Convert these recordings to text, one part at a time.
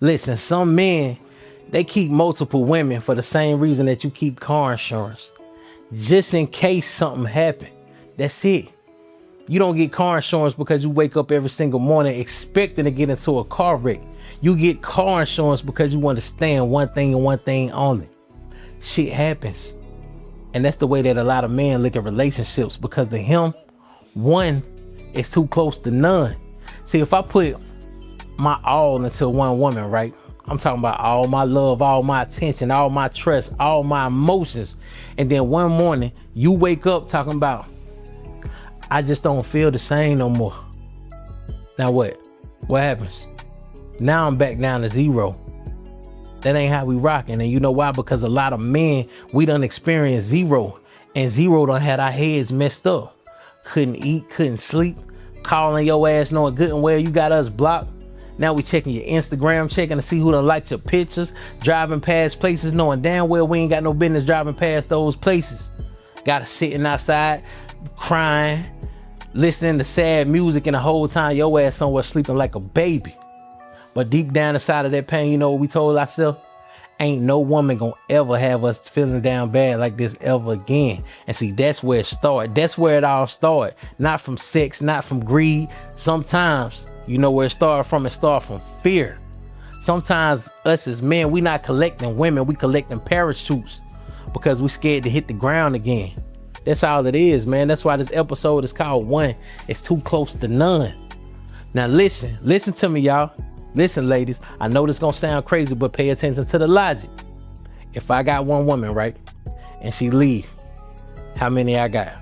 Listen, some men, they keep multiple women for the same reason that you keep car insurance. Just in case something happen. That's it. You don't get car insurance because you wake up every single morning expecting to get into a car wreck. You get car insurance because you understand one thing and one thing only. Shit happens. And that's the way that a lot of men look at relationships, because to him, one is too close to none. See, if I put my all into one woman, right? I'm talking about all my love, all my attention, all my trust, all my emotions. And then one morning you wake up talking about, I just don't feel the same no more. Now what? What happens? Now I'm back down to zero. That ain't how we rocking. And you know why? Because a lot of men, we done experienced zero, and zero done had our heads messed up. Couldn't eat, couldn't sleep, calling your ass knowing good and well you got us blocked. Now we checking your Instagram, checking to see who done liked your pictures, driving past places knowing damn well we ain't got no business driving past those places. Got us sitting outside, crying, listening to sad music, and the whole time your ass somewhere sleeping like a baby. But deep down inside of that pain, you know what we told ourselves? Ain't no woman gonna ever have us feeling down bad like this ever again. And see, that's where it started. That's where it all started. Not from sex, not from greed. Sometimes, you know where it started from? It started from fear. Sometimes us as men, we not collecting women, we collecting parachutes because we scared to hit the ground again. That's all it is, man. That's why this episode is called One It's Too Close to None. Now listen to me, y'all. Listen, ladies, I know this gonna sound crazy, but pay attention to the logic. If I got one woman, right, and she leave, how many I got?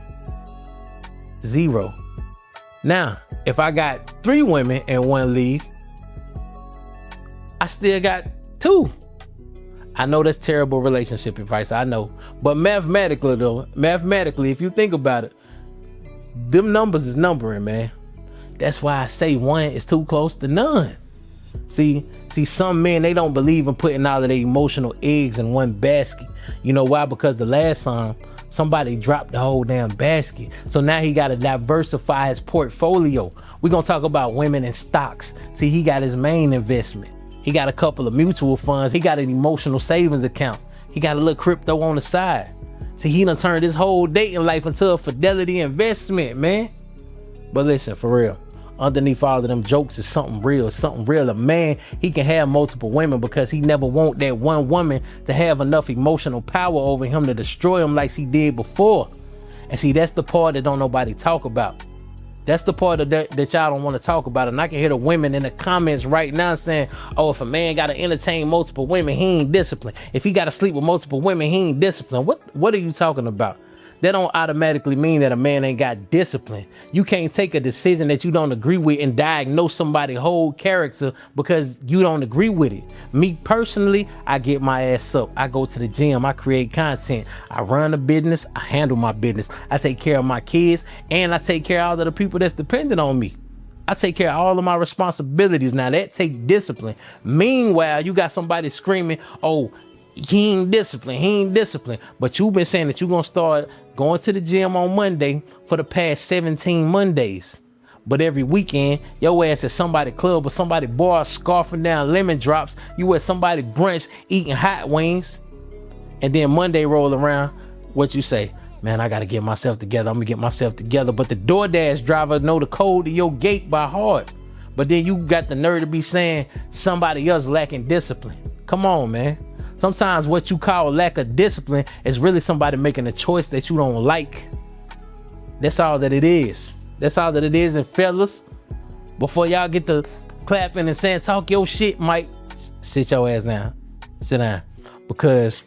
Zero. Now, if I got 3 women and one leave, I still got 2. I know that's terrible relationship advice, I know. But mathematically, if you think about it, them numbers is numbering, man. That's why I say one is too close to none. See, some men, they don't believe in putting all of their emotional eggs in one basket. You know why? Because the last time somebody dropped the whole damn basket. So now he got to diversify his portfolio. We're going to talk about women and stocks. See, he got his main investment. He got a couple of mutual funds. He got an emotional savings account. He got a little crypto on the side. See, he done turned his whole dating life into a fidelity investment, man. But listen, for real. Underneath all of them jokes is something real. A man, he can have multiple women because he never want that one woman to have enough emotional power over him to destroy him like she did before. And see, that's the part that don't nobody talk about. That's the part of that y'all don't want to talk about. And I can hear the women in the comments right now saying, oh, if a man got to entertain multiple women, he ain't disciplined. If he got to sleep with multiple women, he ain't disciplined. What are you talking about? That don't automatically mean that a man ain't got discipline. You can't take a decision that you don't agree with and diagnose somebody's whole character because you don't agree with it. Me personally, I get my ass up. I go to the gym. I create content. I run a business. I handle my business. I take care of my kids, and I take care of all of the people that's dependent on me. I take care of all of my responsibilities. Now that take discipline. Meanwhile, you got somebody screaming, oh, he ain't disciplined. But you've been saying that you're going to start going to the gym on Monday for the past 17 Mondays. But every weekend, your ass at somebody club or somebody bar scarfing down lemon drops. You at somebody brunch eating hot wings. And then Monday roll around, what you say? Man, I got to get myself together. I'm going to get myself together. But the DoorDash driver know the code to your gate by heart. But then you got the nerve to be saying somebody else lacking discipline. Come on, man. Sometimes what you call lack of discipline is really somebody making a choice that you don't like. That's all that it is. And fellas, before y'all get to clapping and saying, talk your shit, Mike, sit your ass down. Sit down. Because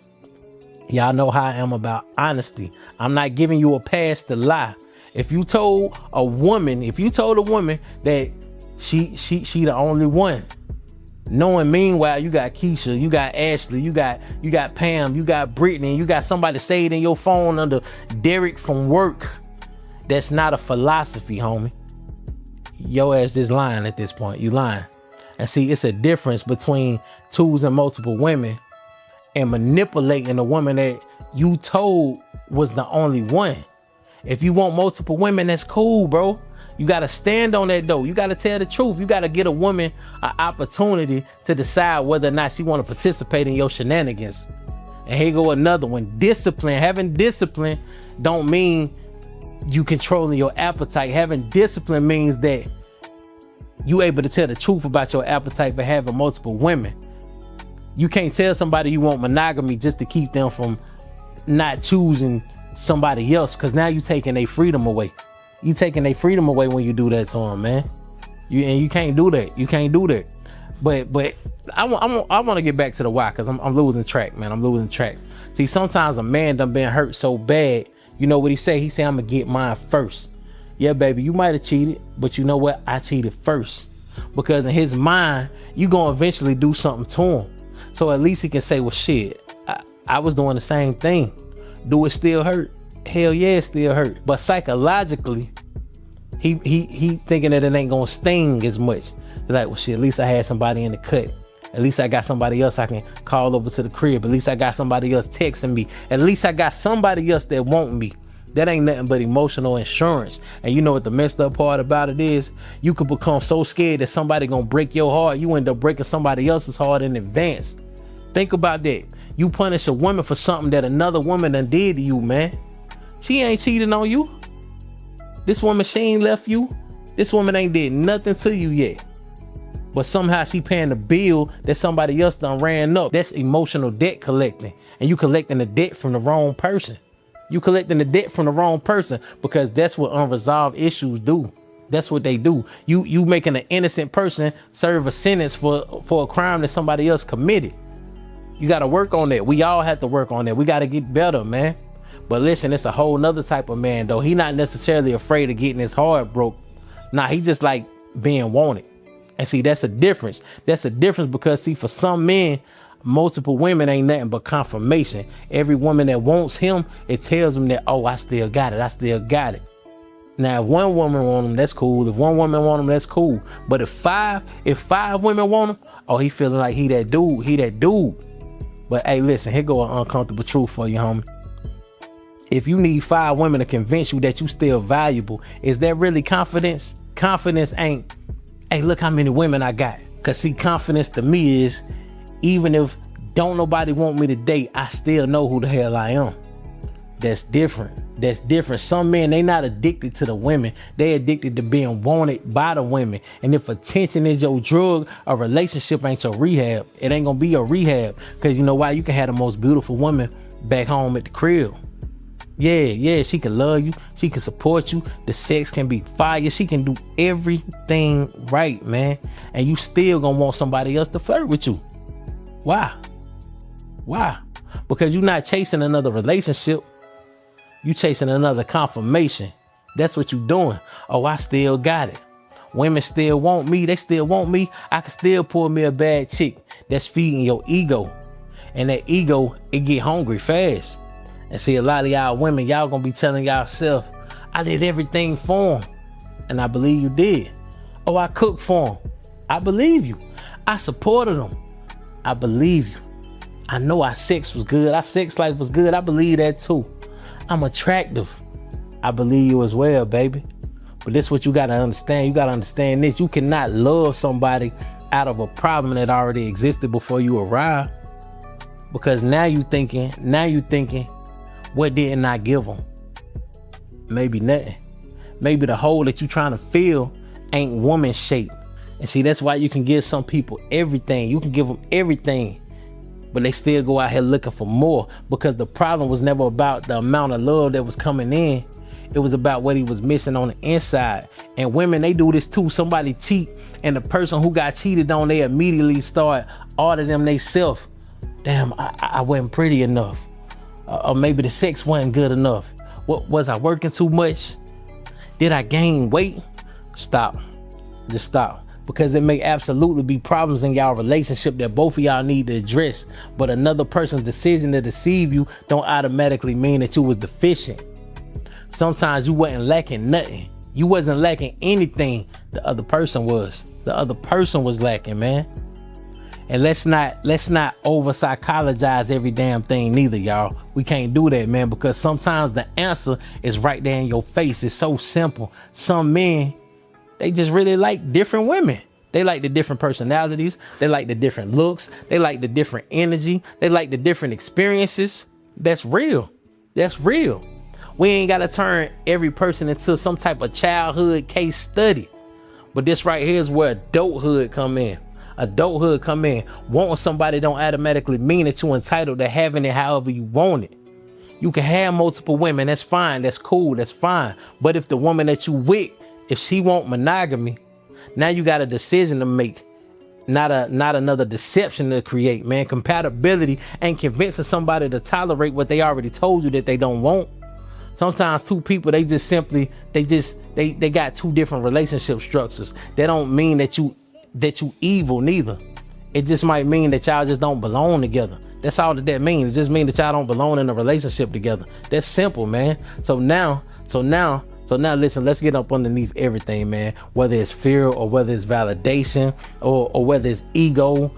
y'all know how I am about honesty. I'm not giving you a pass to lie. If you told a woman that she the only one, knowing meanwhile you got Keisha, you got Ashley, you got Pam, you got Brittany, you got somebody saved in your phone under Derek from work. That's not a philosophy, homie. Your ass just lying at this point. You lying. And see, it's a difference between choosing multiple women and manipulating a woman that you told was the only one. If you want multiple women, that's cool, bro. You got to stand on that though. You got to tell the truth. You got to get a woman an opportunity to decide whether or not she want to participate in your shenanigans. And here go another one. Discipline. Having discipline don't mean you controlling your appetite. Having discipline means that you able to tell the truth about your appetite for having multiple women. You can't tell somebody you want monogamy just to keep them from not choosing somebody else, because now you taking their freedom away. You taking their freedom away when you do that to them, man. You can't do that. You can't do that. But I want to get back to the why, because I'm losing track, man. I'm losing track. See, sometimes a man done been hurt so bad. You know what he say? He say, I'm gonna get mine first. Yeah, baby, you might have cheated, but you know what? I cheated first. Because in his mind, you gonna eventually do something to him. So at least he can say, well, shit, I was doing the same thing. Do it still hurt? Hell yeah, it still hurt. But psychologically, he thinking that it ain't gonna sting as much. Like, well, shit, at least I had somebody in the cut. At least I got somebody else I can call over to the crib. At least I got somebody else texting me. At least I got somebody else that want me. That ain't nothing but emotional insurance. And you know what the messed up part about it is? You could become so scared that somebody gonna break your heart, you end up breaking somebody else's heart in advance. Think about that. You punish a woman for something that another woman done did to you, man. She ain't cheating on you. This woman, she ain't left you. This woman ain't did nothing to you yet. But somehow she paying the bill that somebody else done ran up. That's emotional debt collecting. And you collecting the debt from the wrong person. You collecting the debt from the wrong person, because that's what unresolved issues do. That's what they do. You making an innocent person serve a sentence for a crime that somebody else committed. You got to work on that. We all have to work on that. We got to get better, man. But listen, it's a whole nother type of man, though. He not necessarily afraid of getting his heart broke. Nah, he just like being wanted. And see, that's a difference. That's a difference because, see, for some men, multiple women ain't nothing but confirmation. Every woman that wants him, it tells him that, oh, I still got it. I still got it. Now, if one woman want him, that's cool. If one woman want him, that's cool. But if five women want him, oh, he feeling like he that dude. He that dude. But hey, listen, here go an uncomfortable truth for you, homie. If you need 5 women to convince you that you still valuable, is that really confidence? Confidence ain't, hey, look how many women I got. Cause see, confidence to me is, even if don't nobody want me to date, I still know who the hell I am. That's different. That's different. Some men, they not addicted to the women. They addicted to being wanted by the women. And if attention is your drug, a relationship ain't your rehab. It ain't gonna be your rehab. Cause you know why? You can have the most beautiful woman back home at the crib. Yeah, she can love you. She can support you. The sex can be fire. She can do everything right, man. And you still gonna want somebody else to flirt with you. Why? Because you're not chasing another relationship. You chasing another confirmation. That's what you doing. Oh, I still got it. Women still want me. They still want me. I can still pull me a bad chick. That's feeding your ego. And that ego, it get hungry fast. And see, a lot of y'all women, y'all gonna be telling y'allself, I did everything for him. And I believe you did. Oh, I cooked for him. I believe you. I supported him. I believe you. I know our sex was good. Our sex life was good. I believe that too. I'm attractive. I believe you as well, baby. But this is what you gotta understand. You gotta understand this. You cannot love somebody out of a problem that already existed before you arrived. Because now you thinking, what didn't I give them? Maybe nothing. Maybe the hole that you trying to fill ain't woman shaped. And see, that's why you can give some people everything. You can give them everything, but they still go out here looking for more, because the problem was never about the amount of love that was coming in. It was about what he was missing on the inside. And women, they do this too. Somebody cheat, and the person who got cheated on, they immediately start auditing them themselves. Damn, I wasn't pretty enough. Or maybe the sex wasn't good enough. What was I working too much? Did I gain weight? Stop. Just stop. Because there may absolutely be problems in y'all relationship that both of y'all need to address. But another person's decision to deceive you don't automatically mean that you was deficient. Sometimes you wasn't lacking nothing. You wasn't lacking anything. The other person was. The other person was lacking, man. And let's not over psychologize every damn thing neither, y'all. We can't do that, man, because sometimes the answer is right there in your face. It's so simple. Some men, They just really like different women. They like the different personalities. They like the different looks. They like the different energy. They like the different experiences. That's real. That's real. We ain't got to turn every person into some type of childhood case study. But this right here is where adulthood come in. Adulthood come in. Wanting somebody don't automatically mean that you're entitled to having it however you want it. You can have multiple women. That's fine. That's cool. That's fine. But if the woman that you with, if she want monogamy, now you got a decision to make. Not another deception to create, man. Compatibility and convincing somebody to tolerate what they already told you that they don't want. Sometimes two people, they got two different relationship structures. That don't mean that you evil neither. It just might mean that y'all just don't belong together. That's all that means. It just means that y'all don't belong in a relationship together. That's simple, man. So now listen, let's get up underneath everything, man. Whether it's fear or whether it's validation or whether it's ego,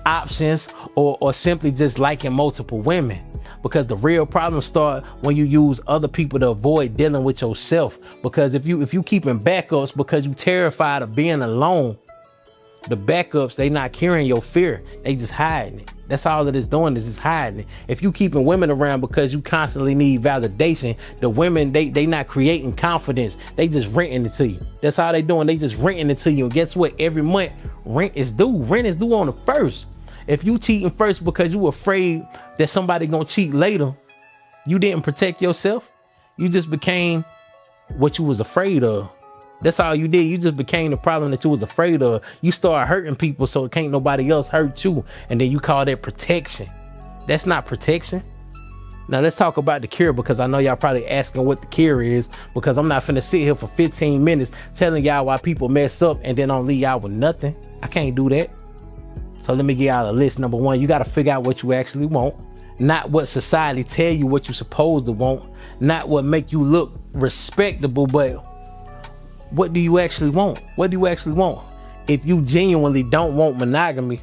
options, or simply just liking multiple women. Because the real problems start when you use other people to avoid dealing with yourself. Because if you keeping backups because you terrified of being alone, the backups, they not carrying your fear. They just hiding it. That's all that it's doing, is just hiding it. If you keeping women around because you constantly need validation, the women, they not creating confidence. They just renting it to you. That's all they doing. They just renting it to you. And guess what? Every month, rent is due. Rent is due on the 1st. If you cheating first because you afraid that somebody gonna cheat later, you didn't protect yourself. You just became what you was afraid of. That's all you did. You just became the problem that you was afraid of. You start hurting people so can't nobody else hurt you. And then you call that protection. That's not protection. Now let's talk about the cure, because I know y'all probably asking what the cure is, because I'm not finna sit here for 15 minutes telling y'all why people mess up and then don't leave y'all with nothing. I can't do that. So let me give y'all a list. Number 1, you got to figure out what you actually want. Not what society tell you what you supposed to want. Not what make you look respectable, but what do you actually want? What do you actually want? If you genuinely don't want monogamy,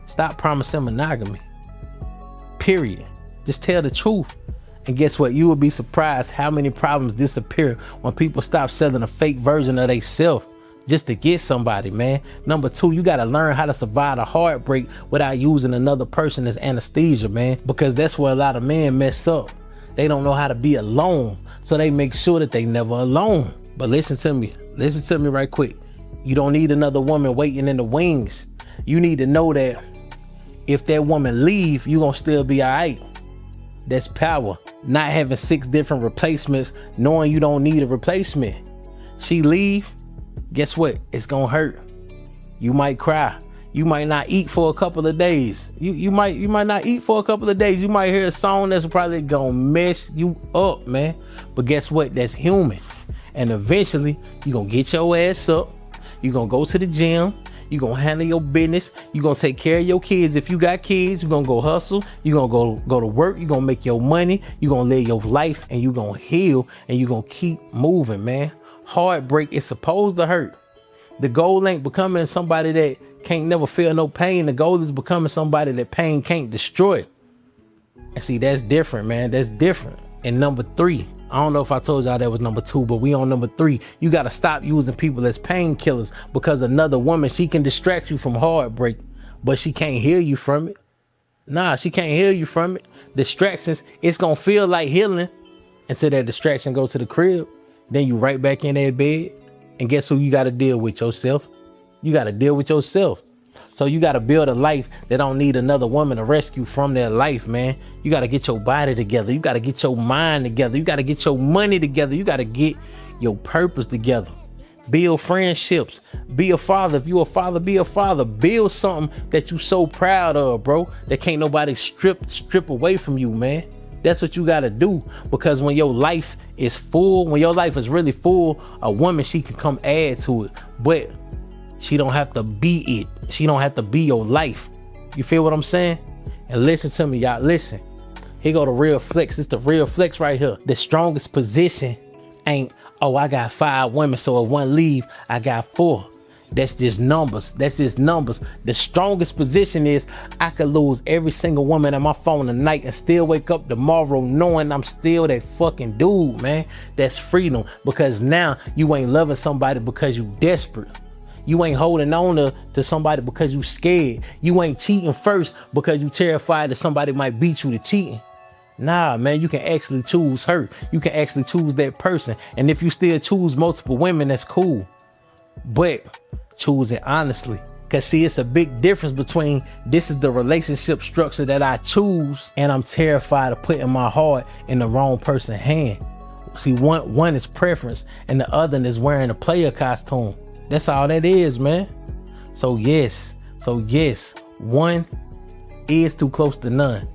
stop promising monogamy. Period. Just tell the truth. And guess what? You will be surprised how many problems disappear when people stop selling a fake version of themselves just to get somebody, man. Number 2, you got to learn how to survive a heartbreak without using another person as anesthesia, man. Because that's where a lot of men mess up. They don't know how to be alone. So they make sure that they never alone. But listen to me right quick. You don't need another woman waiting in the wings. You need to know that if that woman leave, you gonna still be all right. That's power. Not having 6 different replacements, knowing you don't need a replacement. She leave, guess what? It's gonna hurt. You might cry. You might not eat for a couple of days. You might not eat for a couple of days. You might hear a song that's probably gonna mess you up, man. But guess what? That's human. And eventually, you're going to get your ass up. You're going to go to the gym. You're going to handle your business. You're going to take care of your kids. If you got kids, you're going to go hustle. You're going to go to work. You're going to make your money. You're going to live your life, and you're going to heal, and you're going to keep moving, man. Heartbreak is supposed to hurt. The goal ain't becoming somebody that can't never feel no pain. The goal is becoming somebody that pain can't destroy. And see, that's different, man. That's different. And number 3, I don't know if I told y'all that was number 2, but we on number 3. You got to stop using people as painkillers, because another woman, she can distract you from heartbreak, but she can't heal you from it. Nah, she can't heal you from it. Distractions, it's going to feel like healing until that distraction goes to the crib. Then you right back in that bed. And guess who you got to deal with? Yourself. You got to deal with yourself. So you got to build a life that don't need another woman to rescue from their life, man. You got to get your body together. You got to get your mind together. You got to get your money together. You got to get your purpose together. Build friendships. Be a father. If you a father, be a father. Build something that you so proud of, bro, that can't nobody strip away from you, man. That's what you got to do. Because when your life is full, when your life is really full, a woman, she can come add to it. But she don't have to be it. She don't have to be your life. You feel what I'm saying? And listen to me, y'all. Listen. Here go the real flex. It's the real flex right here. The strongest position ain't, oh, I got 5 women, so if one leave, I got 4. That's just numbers. That's just numbers. The strongest position is I could lose every single woman on my phone tonight and still wake up tomorrow knowing I'm still that fucking dude, man. That's freedom, because now you ain't loving somebody because you desperate. You ain't holding on to somebody because you scared. You ain't cheating first because you terrified that somebody might beat you to cheating. Nah, man, you can actually choose her. You can actually choose that person. And if you still choose multiple women, that's cool. But choose it honestly. Cause see, it's a big difference between this is the relationship structure that I choose and I'm terrified of putting my heart in the wrong person's hand. See, one is preference and the other is wearing a player costume. That's all that is, man. So yes, one is too close to none.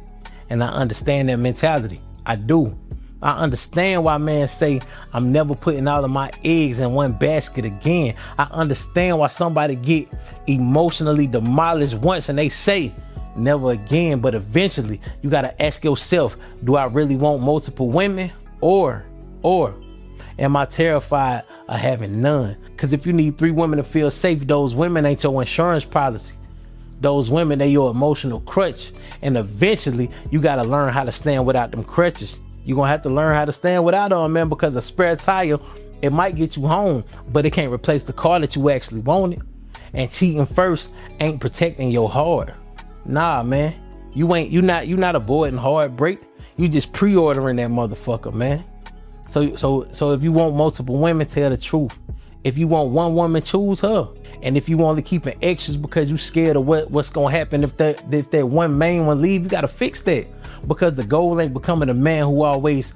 And I understand that mentality. I do. I understand why men say I'm never putting all of my eggs in one basket again. I understand why somebody get emotionally demolished once and they say never again. But eventually you gotta ask yourself, do I really want multiple women? Or am I terrified of having none? Because if you need 3 women to feel safe, those women ain't your insurance policy. Those women, they your emotional crutch. And eventually you gotta learn how to stand without them crutches. You're gonna have to learn how to stand without them, man, because a spare tire, it might get you home, but it can't replace the car that you actually wanted. And cheating first ain't protecting your heart. Nah, man. You're not avoiding heartbreak. You just pre-ordering that motherfucker, man. So if you want multiple women, tell the truth. If you want one woman, choose her. And if you only keeping extras because you scared of what's gonna happen if that one main one leave, you gotta fix that. Because the goal ain't becoming a man who always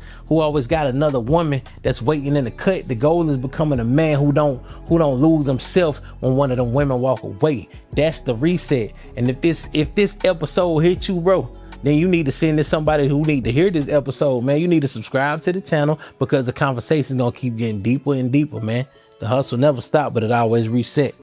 got another woman that's waiting in the cut. The goal is becoming a man who don't lose himself when one of them women walk away. That's the reset. And if this episode hit you, bro, then you need to send this somebody who need to hear this episode, man. You need to subscribe to the channel because the conversation gonna keep getting deeper and deeper, man. The hustle never stop, but it always reset.